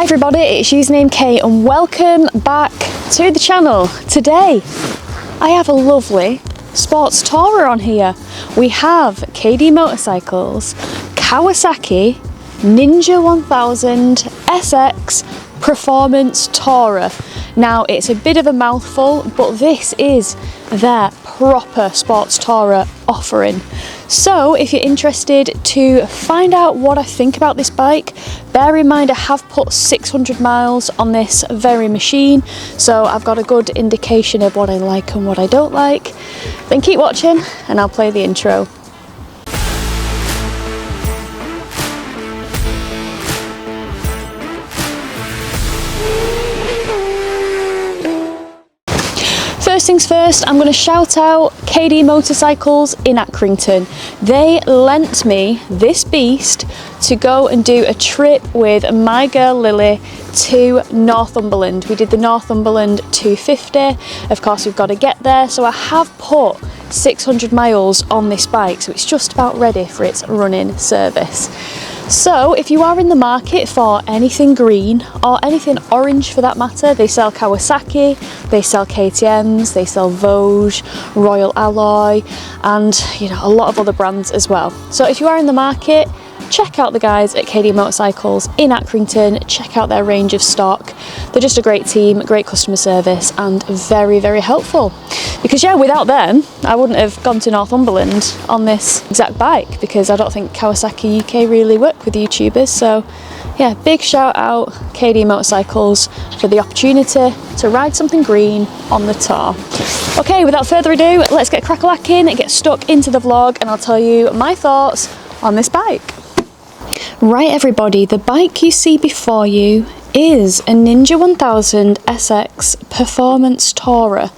Hi everybody, it's Usernamekate and welcome back to the channel. Today I have a lovely sports tourer on here. We have KD Motorcycles Kawasaki Ninja 1000 SX Performance Tourer. Now it's a bit of a mouthful, but this is their proper sports tourer offering. So if you're interested to find out what I think about this bike, bear in mind I have put 600 miles on this very machine, so I've got a good indication of what I like and what I don't like. Then keep watching and I'll play the intro. First things first, I'm going to shout out KD Motorcycles in Accrington. They lent me this beast to go and do a trip with my girl Lily to Northumberland. We did the Northumberland 250. Of course, we've got to get there, so I have put 600 miles on this bike, so it's just about ready for its running service. So if you are in the market for anything green or anything orange for that matter, they sell Kawasaki, they sell KTMs, they sell Vosges, Royal Alloy, and a lot of other brands as well. So if you are in the market, check out the guys at KD Motorcycles in Accrington, check out their range of stock. They're just a great team, great customer service and very, very helpful. Because without them, I wouldn't have gone to Northumberland on this exact bike, because I don't think Kawasaki UK really work with YouTubers. So yeah, big shout out KD Motorcycles for the opportunity to ride something green on the tour. Okay, without further ado, let's get crack-a-lacking and get stuck into the vlog and I'll tell you my thoughts on this bike. Right everybody, the bike you see before you is a Ninja 1000 SX Performance Tourer.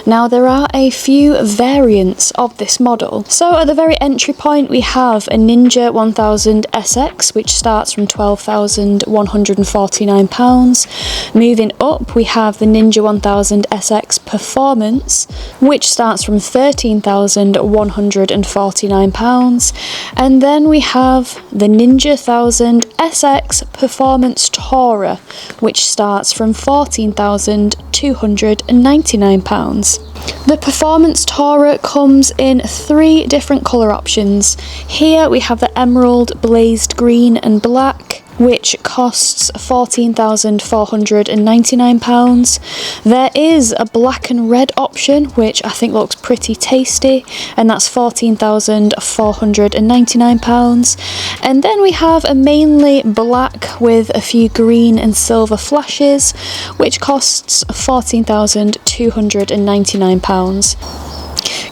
Now there are a few variants of this model. So at the very entry point we have a Ninja 1000 SX, which starts from £12,149. Moving up we have the Ninja 1000 SX Performance, which starts from £13,149. And then we have the Ninja 1000 SX Performance Tourer, which starts from £14,299. The Performance Tourer comes in 3 different colour options. Here we have the Emerald, Blazed Green and Black, which costs £14,499. There is a black and red option, which I think looks pretty tasty, and that's £14,499. And then we have a mainly black with a few green and silver flashes, which costs £14,299.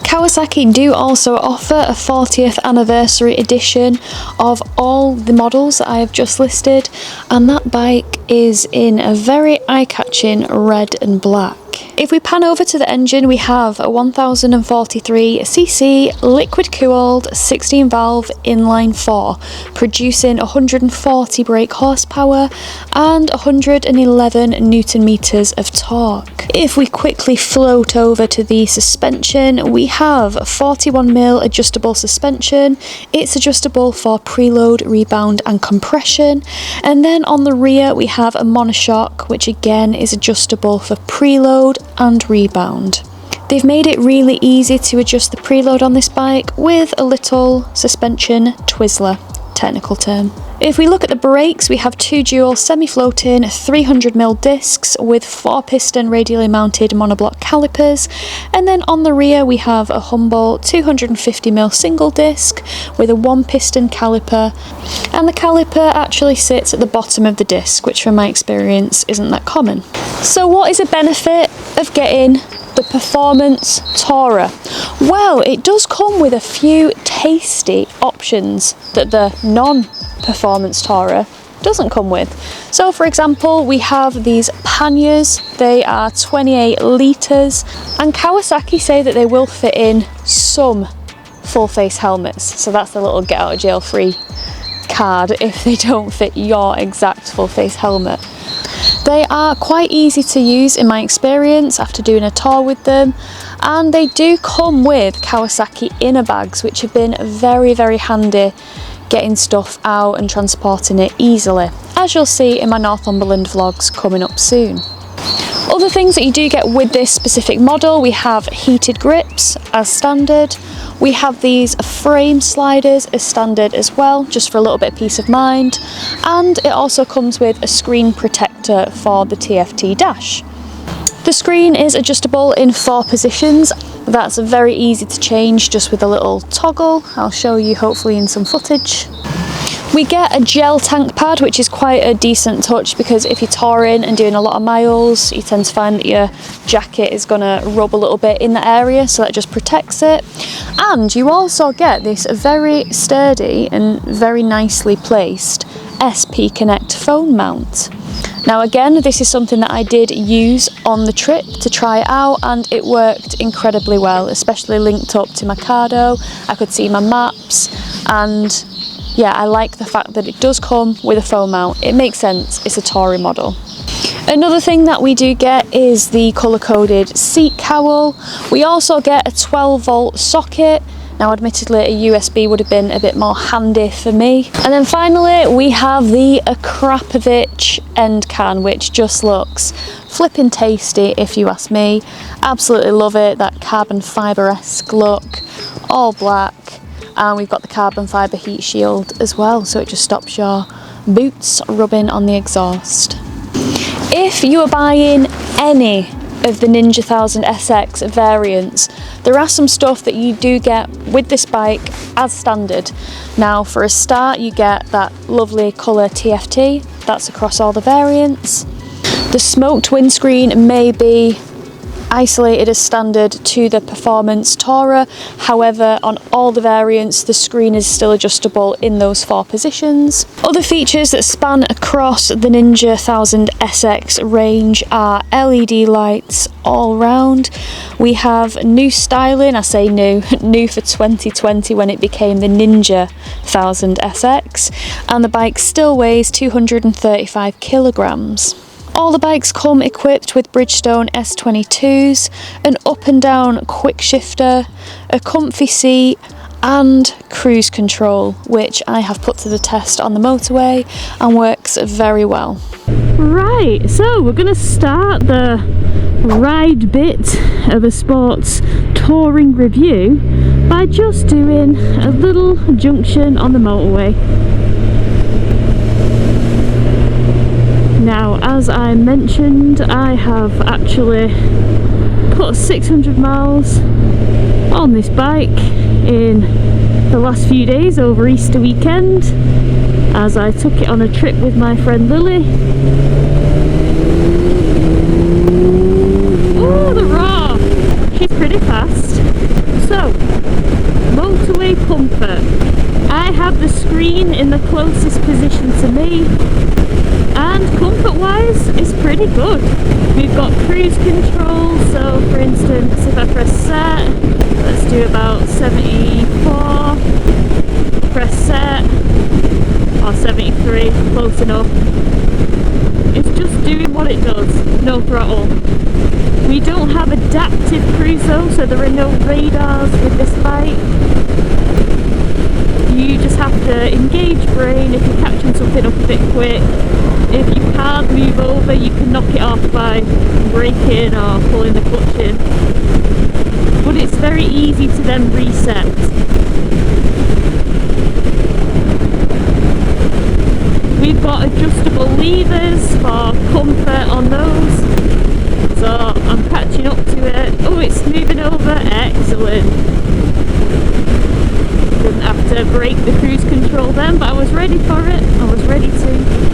Kawasaki do also offer a 40th anniversary edition of all the models that I have just listed, and that bike is in a very eye-catching red and black. If we pan over to the engine, we have a 1043cc liquid-cooled 16-valve inline-4, producing 140 brake horsepower and 111 Newton-meters of torque. If we quickly float over to the suspension, we have a 41mm adjustable suspension. It's adjustable for preload, rebound and compression. And then on the rear we have a monoshock, which again is adjustable for preload and rebound. They've made it really easy to adjust the preload on this bike with a little suspension Twizzler, technical term. If we look at the brakes, we have 2 dual semi-floating 300mm discs with 4-piston radially mounted monoblock calipers, and then on the rear we have a humble 250mm single disc with a 1-piston caliper, and the caliper actually sits at the bottom of the disc, which from my experience isn't that common. So what is a benefit of getting the Performance Tourer? Well, it does come with a few tasty options that the non-Performance Tourer doesn't come with. So for example, we have these panniers. They are 28 litres, and Kawasaki say that they will fit in some full face helmets. So that's the little get out of jail free card if they don't fit your exact full face helmet. They are quite easy to use in my experience after doing a tour with them, and they do come with Kawasaki inner bags, which have been very, very handy getting stuff out and transporting it easily. as you'll see in my Northumberland vlogs coming up soon. Other things that you do get with this specific model, we have heated grips as standard. We have these frame sliders as standard as well, just for a little bit of peace of mind. And it also comes with a screen protector for the TFT dash. The screen is adjustable in 4 positions. That's very easy to change just with a little toggle. I'll show you hopefully in some footage. We get a gel tank pad, which is quite a decent touch because if you're touring and doing a lot of miles, you tend to find that your jacket is going to rub a little bit in the area, so that just protects it. And you also get this very sturdy and very nicely placed SP Connect phone mount. Now again, this is something that I did use on the trip to try it out, and it worked incredibly well, especially linked up to my Cardo. I could see my maps, and yeah, I like the fact that it does come with a phone mount. It makes sense, it's a touring model. Another thing that we do get is the colour-coded seat cowl. We also get a 12-volt socket. Now admittedly a USB would have been a bit more handy for me. And then finally we have the Akrapovic end can, which just looks flipping tasty if you ask me. Absolutely love it, that carbon fibre-esque look, all black. And we've got the carbon fibre heat shield as well, so it just stops your boots rubbing on the exhaust. If you are buying any of the Ninja 1000 SX variants, there are some stuff that you do get with this bike as standard. Now for a start, you get that lovely colour TFT, that's across all the variants. The smoked windscreen may be isolated as standard to the Performance Tourer, however on all the variants the screen is still adjustable in those 4 positions. Other features that span across the Ninja 1000 SX range are LED lights all round. We have new styling, I say new for 2020 when it became the Ninja 1000 SX, and the bike still weighs 235 kilograms. All the bikes come equipped with Bridgestone S22s, an up and down quick shifter, a comfy seat and cruise control, which I have put to the test on the motorway and works very well. Right, so we're going to start the ride bit of a sports touring review by just doing a little junction on the motorway. Now, as I mentioned, I have actually put 600 miles on this bike in the last few days over Easter weekend, as I took it on a trip with my friend Lily. Oh, the roar! She's pretty fast. So, motorway comfort. I have the screen in the closest position to me, and comfort wise it's pretty good. We've got cruise control, so for instance if I press set, let's do about 74, press set, or 73, close enough. It's just doing what it does, no throttle. We don't have adaptive cruise though, so there are no radars with this bike. You just have to engage brain if you're catching something up a bit quick. If you can't move over, you can knock it off by braking or pulling the clutch in. But it's very easy to then reset. We've got adjustable levers for comfort on those. So I'm catching up to it. Oh, it's moving over. Excellent. Didn't have to break the cruise control then, but I was ready for it. I was ready to.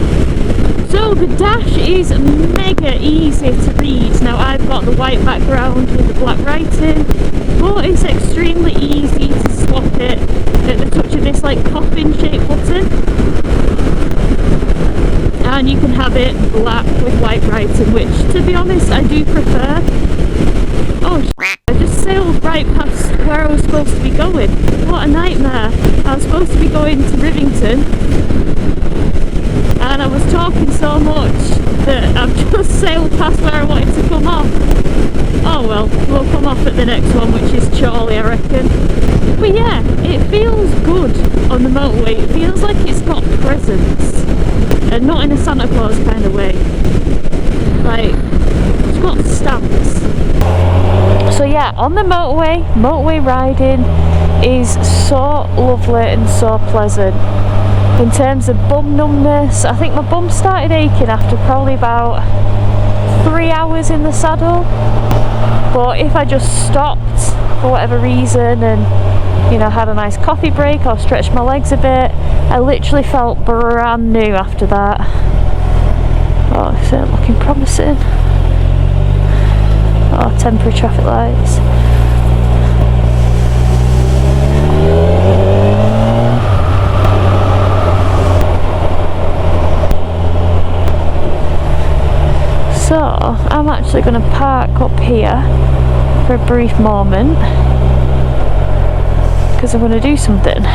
So the dash is mega easy to read. Now I've got the white background with the black writing, but it's extremely easy to swap it at the touch of this like coffin shaped button. And you can have it black with white writing, which to be honest I do prefer. Oh I just sailed right past where I was supposed to be going. What a nightmare. I was supposed to be going to Rivington, and I was talking so much that I've just sailed past where I wanted to come off. Oh well, we'll come off at the next one, which is Chorley I reckon. But yeah, it feels good good on the motorway. It feels like it's got presence, and not in a Santa Claus kind of way. Like, it's got stamps. So yeah, on the motorway riding is so lovely and so pleasant. In terms of bum numbness, I think my bum started aching after probably about 3 hours in the saddle. But if I just stopped for whatever reason and, you know, had a nice coffee break or stretched my legs a bit, I literally felt brand new after that. Oh, it's looking promising. Oh, temporary traffic lights. So, I'm actually going to park up here for a brief moment because I'm going to do something.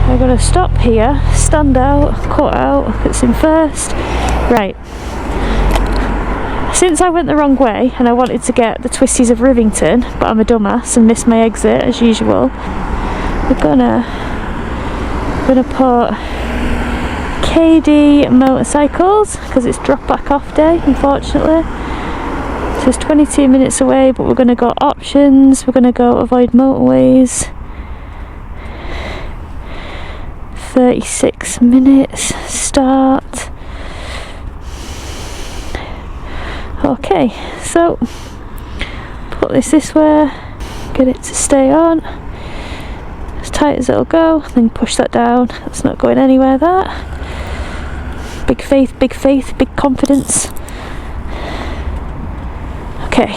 I'm going to stop here, stand out, cut out, it's in first. Right. Since I went the wrong way and I wanted to get the twisties of Rivington, but I'm a dumbass and missed my exit as usual, we're gonna put KD Motorcycles, because it's drop back off day, unfortunately. So it's 22 minutes away, but we're going to go options, we're going to go avoid motorways. 36 minutes, start. Okay, so put this way, get it to stay on as tight as it'll go, then push that down. That's not going anywhere, that. Big faith, big confidence. Okay.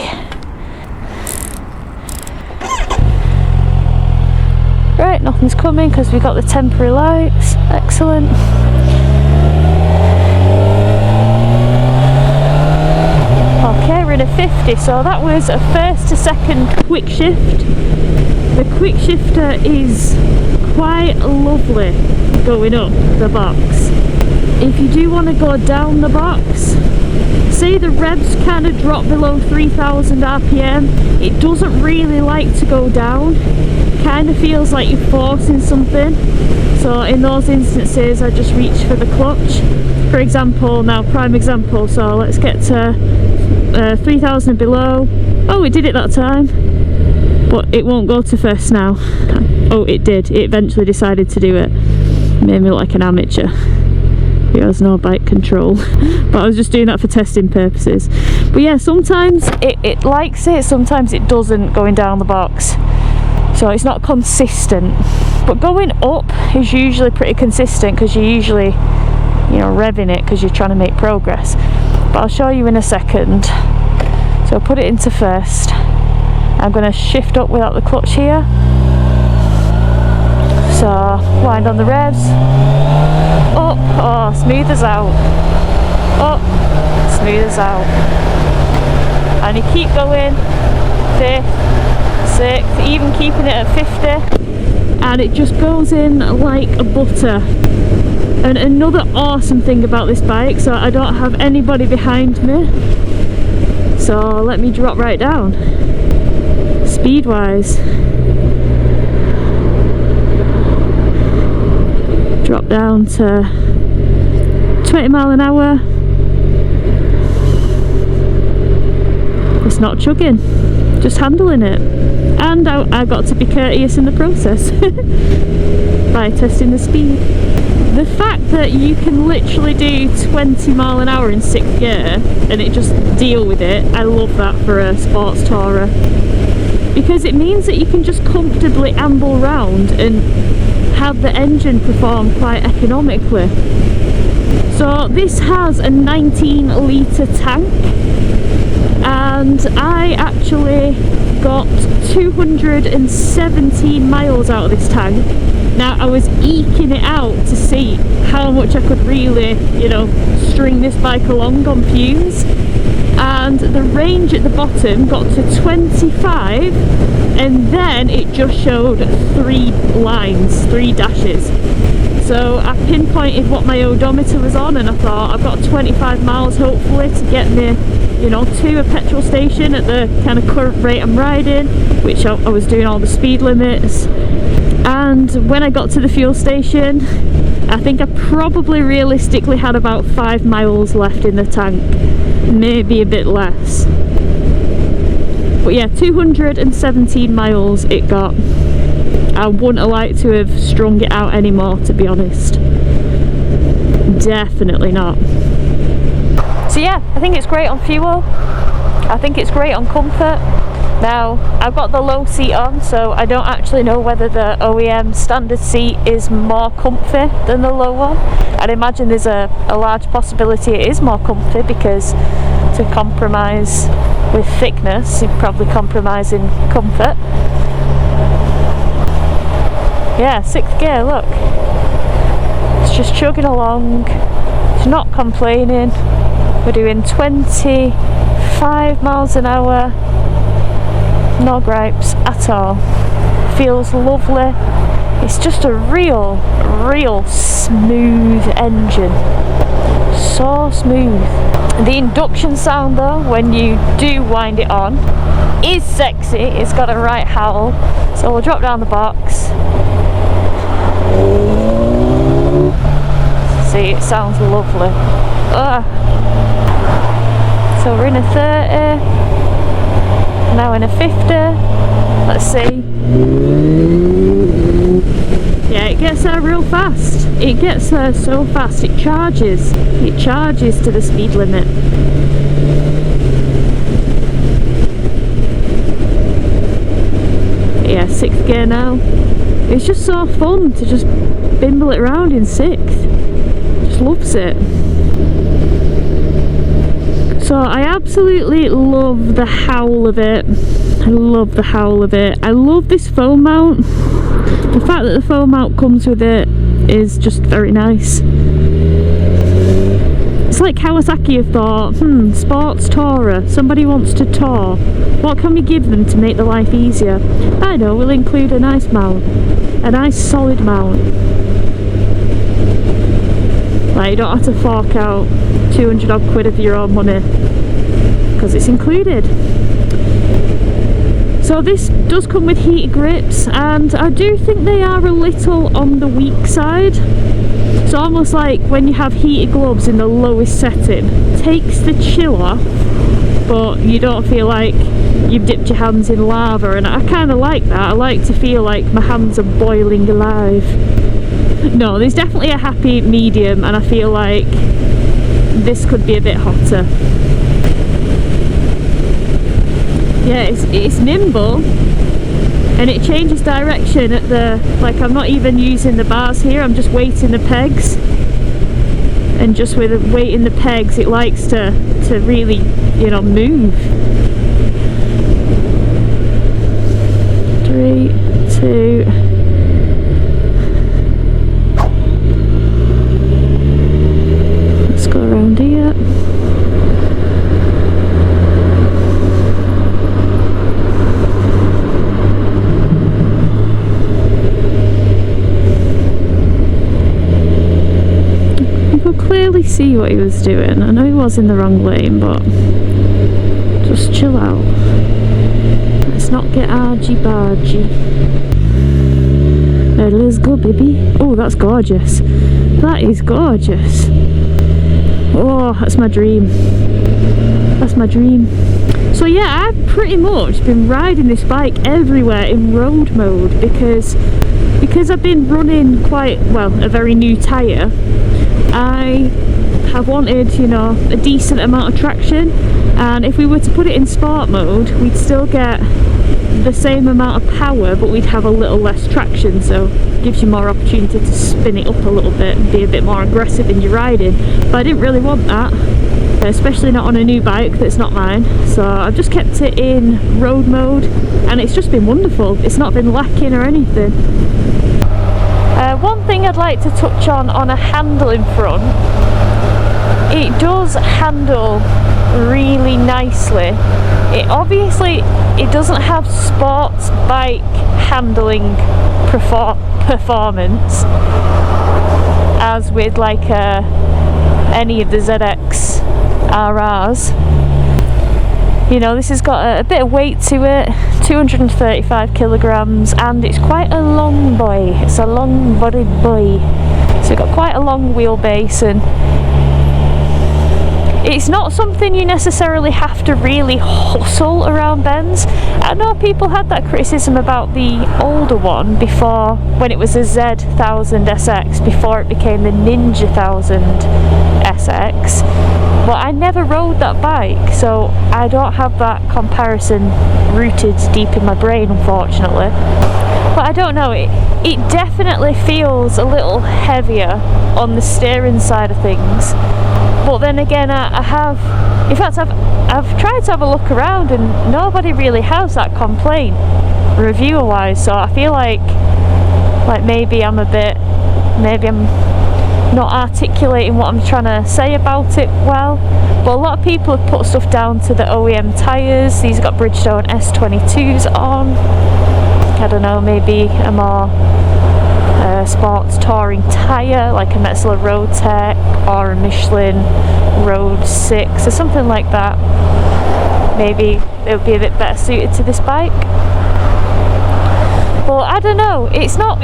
Right, nothing's coming because we got the temporary lights. Excellent. Okay, we're in a 50, so that was a first to second quick shift. The quick shifter is quite lovely going up the box. If you do want to go down the box, say the revs kind of drop below 3000 RPM, it doesn't really like to go down. Kind of feels like you're forcing something. So in those instances I just reach for the clutch. For example, now prime example, so let's get to 3000 and below. Oh, it did it that time, but it won't go to first now. Oh, it did, it eventually decided to do it. Made me look like an amateur. He has no bike control. But I was just doing that for testing purposes. But yeah, sometimes it likes it, sometimes it doesn't, going down the box. So it's not consistent. But going up is usually pretty consistent because you're usually, you know, revving it because you're trying to make progress. But I'll show you in a second. So put it into first. I'm going to shift up without the clutch here. So wind on the revs. Up, oh, smooth as out. Up, smooth as out. And you keep going, 5th, 6th, even keeping it at 50, and it just goes in like a butter. And another awesome thing about this bike, so I don't have anybody behind me, so let me drop right down, speed wise. Drop down to 20 mile an hour. It's not chugging, just handling it. And I got to be courteous in the process by testing the speed. The fact that you can literally do 20 mile an hour in 6th gear and it just deal with it, I love that for a sports tourer. Because it means that you can just comfortably amble round and have the engine perform quite economically. So this has a 19 litre tank, and I actually got 217 miles out of this tank. Now I was eking it out to see how much I could really, you know, string this bike along on fumes, and the range at the bottom got to 25, and then it just showed 3 lines, 3 dashes. So I pinpointed what my odometer was on, and I thought I've got 25 miles hopefully to get me, you know, to a petrol station at the kind of current rate I'm riding, which I was doing all the speed limits. And when I got to the fuel station, I think I probably realistically had about 5 miles left in the tank, maybe a bit less. But yeah, 217 miles it got. I wouldn't have liked to have strung it out anymore, to be honest. Definitely not. So yeah, I think it's great on fuel. I think it's great on comfort. Now, I've got the low seat on, so I don't actually know whether the OEM standard seat is more comfy than the low one. I'd imagine there's a large possibility it is more comfy, because to compromise with thickness, you'd probably compromise in comfort. Yeah, 6th gear, look. It's just chugging along. It's not complaining. We're doing 25 miles an hour. No gripes at all. Feels lovely. It's just a real smooth engine. So smooth. The induction sound though, when you do wind it on, is sexy. It's got a right howl. So we'll drop down the box. See, it sounds lovely. So we're in a 30, now in a 50. Let's see. Yeah, it gets there real fast. It gets there so fast. It charges to the speed limit. Yeah, 6th gear now. It's just so fun to just bimble it around in 6th. Just loves it. So I absolutely love the howl of it. I love the howl of it. I love this foam mount. The fact that the foam mount comes with it is just very nice. It's like Kawasaki have thought, sports tourer, somebody wants to tour. What can we give them to make the life easier? I know, we'll include a nice mount. A nice solid mount. Like, you don't have to fork out 200 odd quid of your own money, because it's included. So this does come with heated grips, and I do think they are a little on the weak side. So almost like when you have heated gloves in the lowest setting, takes the chill off, but you don't feel like you've dipped your hands in lava, and I kind of like that. I like to feel like my hands are boiling alive. No, there's definitely a happy medium, and I feel like this could be a bit hotter. Yeah, it's nimble, and it changes direction at the, like, I'm not even using the bars here, I'm just weighting the pegs, and just with weighting the pegs it likes to really, you know, move. 3, 2, let's go around here. Clearly see what he was doing. I know he was in the wrong lane, but just chill out. Let's not get argy-bargy. Let's go, baby. Oh, that's gorgeous. That is gorgeous. Oh, that's my dream. That's my dream. So yeah, I've pretty much been riding this bike everywhere in road mode, because I've been running quite, well, a very new tyre. I have wanted, you know, a decent amount of traction, and if we were to put it in sport mode, we'd still get the same amount of power, but we'd have a little less traction, so it gives you more opportunity to spin it up a little bit and be a bit more aggressive in your riding. But I didn't really want that, especially not on a new bike that's not mine, so I've just kept it in road mode, and it's just been wonderful. It's not been lacking or anything. One thing I'd like to touch on a handling front, it does handle really nicely. It doesn't have sports bike handling performance, as with like any of the ZX RRs. You know, this has got a bit of weight to it, 235 kilograms, and it's quite a long boy. It's a long bodied boy, so it's got quite a long wheelbase, and it's not something you necessarily have to really hustle around bends. I know people had that criticism about the older one before, when it was a Z1000 SX, before it became the Ninja 1000 SX. But I never rode that bike, so I don't have that comparison rooted deep in my brain, unfortunately. But I don't know, it definitely feels a little heavier on the steering side of things. But then again, I've tried to have a look around, and nobody really has that complaint reviewer wise, so I feel like maybe I'm not articulating what I'm trying to say about it well. But a lot of people have put stuff down to the OEM tyres. These have got Bridgestone S22s on. I don't know, maybe a more sports touring tyre like a Metzeler Road Tech or a Michelin Road 6 or something like that. Maybe it would be a bit better suited to this bike. But I don't know, it's not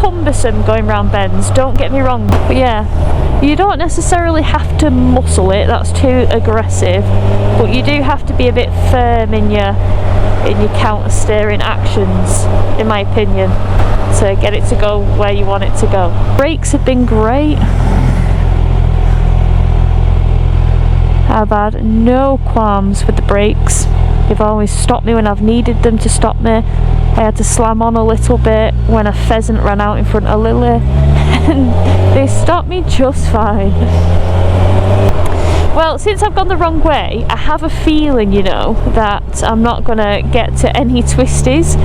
cumbersome going round bends, don't get me wrong, but yeah, you don't necessarily have to muscle it, that's too aggressive, but you do have to be a bit firm in your counter steering actions, in my opinion, to get it to go where you want it to go. Brakes have been great. I've had no qualms with the brakes. They've always stopped me when I've needed them to stop me. I had to slam on a little bit when a pheasant ran out in front of Lily, and they stopped me just fine. Well, since I've gone the wrong way, I have a feeling, you know, that I'm not going to get to any twisties.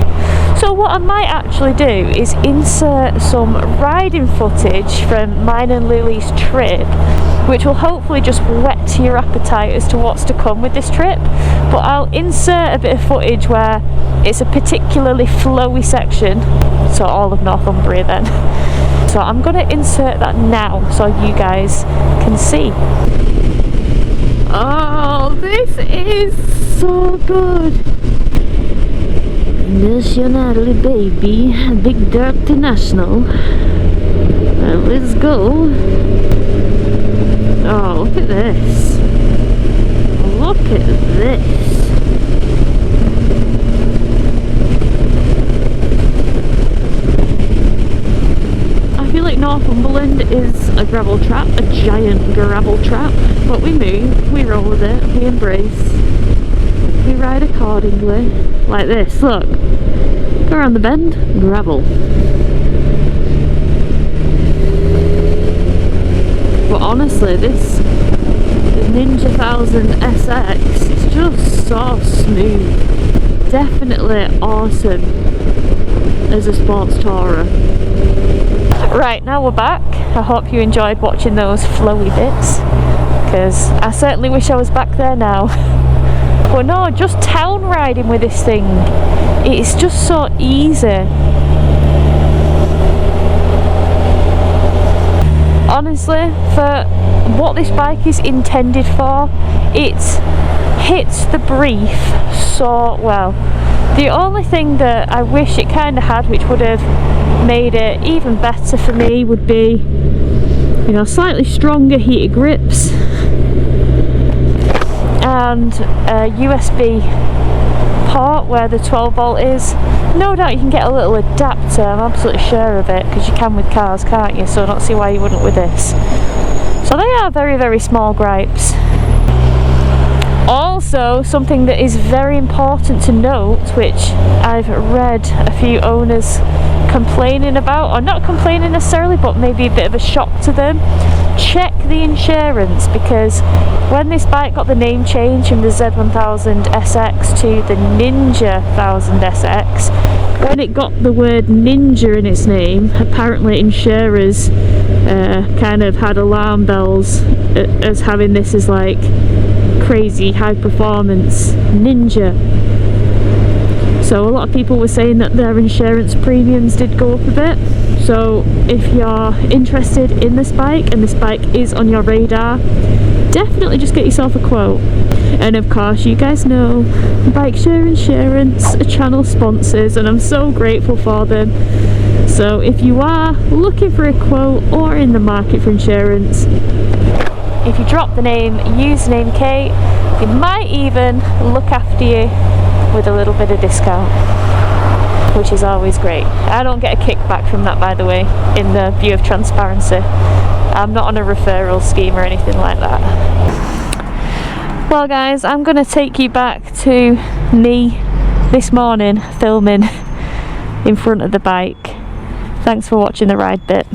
So what I might actually do is insert some riding footage from mine and Lily's trip, which will hopefully just whet your appetite as to what's to come with this trip. But I'll insert a bit of footage where it's a particularly flowy section, so all of Northumbria then. So I'm going to insert that now so you guys can see. Oh, this is so good. Nationally, baby, big dirty national. Let's go. Oh, look at this. Look at this. I feel like Northumberland is a gravel trap, a giant gravel trap, but we move, we roll with it, we embrace, we ride accordingly, like this, look, go around the bend, gravel. But honestly, the Ninja 1000 SX is just so smooth, definitely awesome as a sports tourer. Right, now we're back. I hope you enjoyed watching those flowy bits, because I certainly wish I was back there now. But no, just town riding with this thing, it's just so easy. Honestly, for what this bike is intended for, it hits the brief so well. The only thing that I wish it kind of had, which would have made it even better for me, would be, you know, slightly stronger heated grips and a USB port where the 12 volt is. No doubt you can get a little adapter, I'm absolutely sure of it, because you can with cars, can't you? So I don't see why you wouldn't with this. So they are very, very small gripes. Also, something that is very important to note, which I've read a few owners complaining about, or not complaining necessarily, but maybe a bit of a shock to them, check the insurance, because when this bike got the name change from the Z1000 SX to the Ninja 1000 SX, when it got the word Ninja in its name, apparently insurers kind of had alarm bells as having this as like crazy high performance Ninja. So a lot of people were saying that their insurance premiums did go up a bit. So if you're interested in this bike and this bike is on your radar, definitely just get yourself a quote. And of course, you guys know Bike Share Insurance are channel sponsors, and I'm so grateful for them. So if you are looking for a quote or in the market for insurance, if you drop the name Usernamekate, they might even look after you with a little bit of discount, which is always great. I don't get a kickback from that, by the way, in the view of transparency. I'm not on a referral scheme or anything like that. Well guys, I'm going to take you back to me this morning filming in front of the bike. Thanks for watching the ride bit.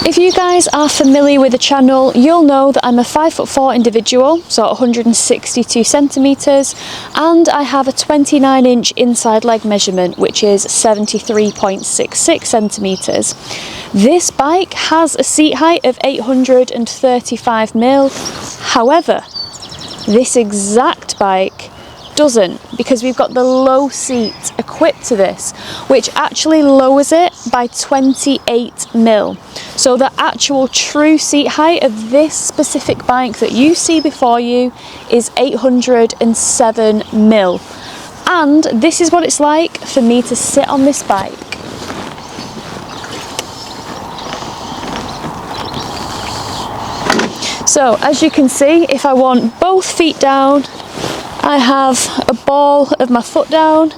If you guys are familiar with the channel, you'll know that I'm a 5'4" individual, so 162 centimetres, and I have a 29-inch inside leg measurement, which is 73.66 centimetres. This bike has a seat height of 835mm. However, this exact bike doesn't, because we've got the low seat equipped to this, which actually lowers it by 28mm. So the actual true seat height of this specific bike that you see before you is 807mm. And this is what it's like for me to sit on this bike. So as you can see, if I want both feet down, I have a ball of my foot down.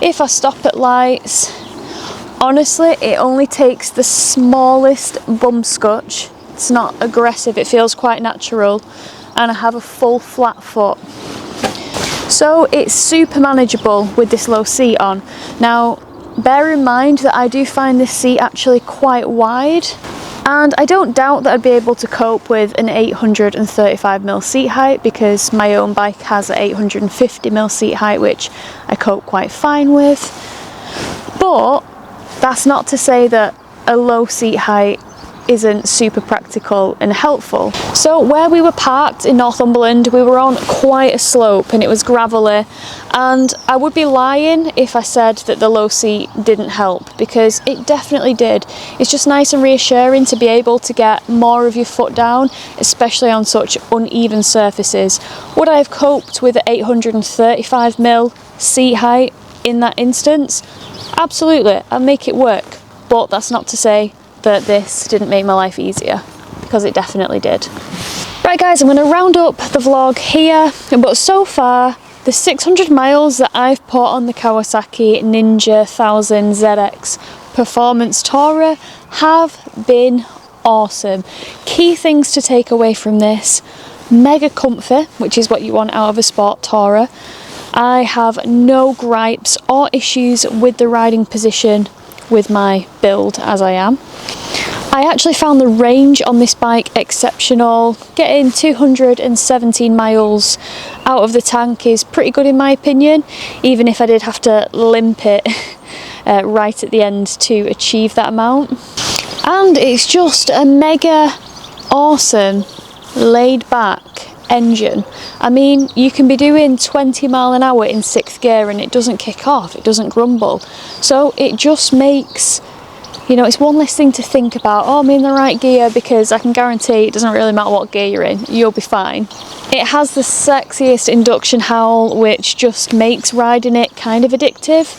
If I stop at lights, honestly, it only takes the smallest bum scotch. It's not aggressive, it feels quite natural, and I have a full flat foot. So it's super manageable with this low seat on. Now, bear in mind that I do find this seat actually quite wide, and I don't doubt that I'd be able to cope with an 835mm seat height, because my own bike has an 850mm seat height, which I cope quite fine with. But that's not to say that a low seat height isn't super practical and helpful. So where we were parked in Northumberland, we were on quite a slope and it was gravelly, and I would be lying if I said that the low seat didn't help, because it definitely did. It's just nice and reassuring to be able to get more of your foot down, especially on such uneven surfaces. Would I have coped with an 835mm seat height in that instance? Absolutely, I'd make it work, but that's not to say that this didn't make my life easier, because it definitely did. Right guys, I'm going to round up the vlog here, but so far the 600 miles that I've put on the Kawasaki Ninja 1000 ZX Performance Tourer have been awesome. Key things to take away from this: mega comfy, which is what you want out of a sport tourer. I have no gripes or issues with the riding position with my build as I am. I actually found the range on this bike exceptional. Getting 217 miles out of the tank is pretty good in my opinion, even if I did have to limp it right at the end to achieve that amount. And it's just a mega awesome laid back engine. I mean, you can be doing 20 mile an hour in 6th gear and it doesn't kick off, it doesn't grumble. So it just makes, you know, it's one less thing to think about. Oh, I'm in the right gear, because I can guarantee it doesn't really matter what gear you're in, you'll be fine. It has the sexiest induction howl, which just makes riding it kind of addictive.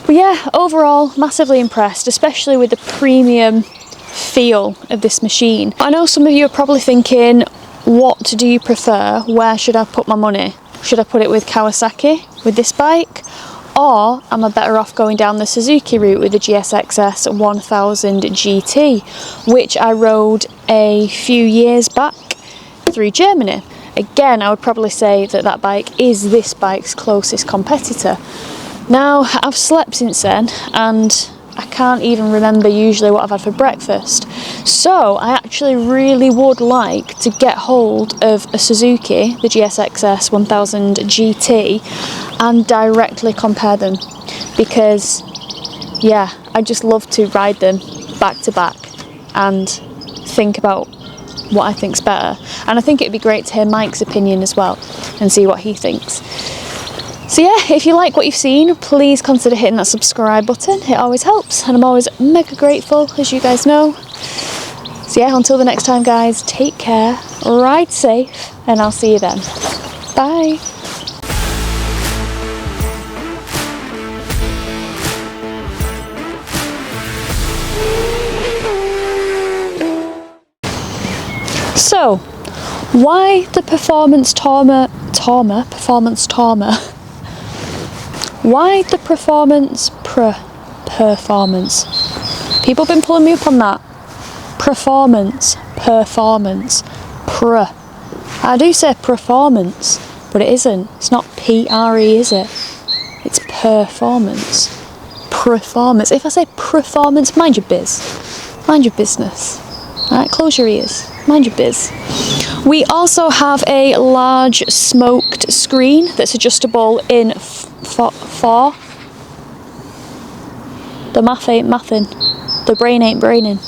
But yeah, overall, massively impressed, especially with the premium feel of this machine. I know some of you are probably thinking, what do you prefer? Where should I put my money? Should I put it with Kawasaki, with this bike? Or am I better off going down the Suzuki route with the GSXS 1000 GT, which I rode a few years back through Germany? Again, I would probably say that that bike is this bike's closest competitor. Now, I've slept since then, and I can't even remember usually what I've had for breakfast. So I actually really would like to get hold of a Suzuki, the GSXS 1000 GT, and directly compare them, because yeah, I just love to ride them back to back and think about what I think's better. And I think it'd be great to hear Mike's opinion as well and see what he thinks. So yeah, if you like what you've seen, please consider hitting that subscribe button. It always helps, and I'm always mega grateful, as you guys know. So yeah, until the next time guys, take care, ride safe, and I'll see you then. Bye. So, why the performance Torma? Why the performance performance? People have been pulling me up on that. Performance. I do say performance, but it isn't. It's not P-R-E, is it? It's performance. Performance. If I say performance, mind your biz. Mind your business. Alright, close your ears. Mind your biz. We also have a large smoked screen that's adjustable in 4. The math ain't mathin'. The brain ain't braining.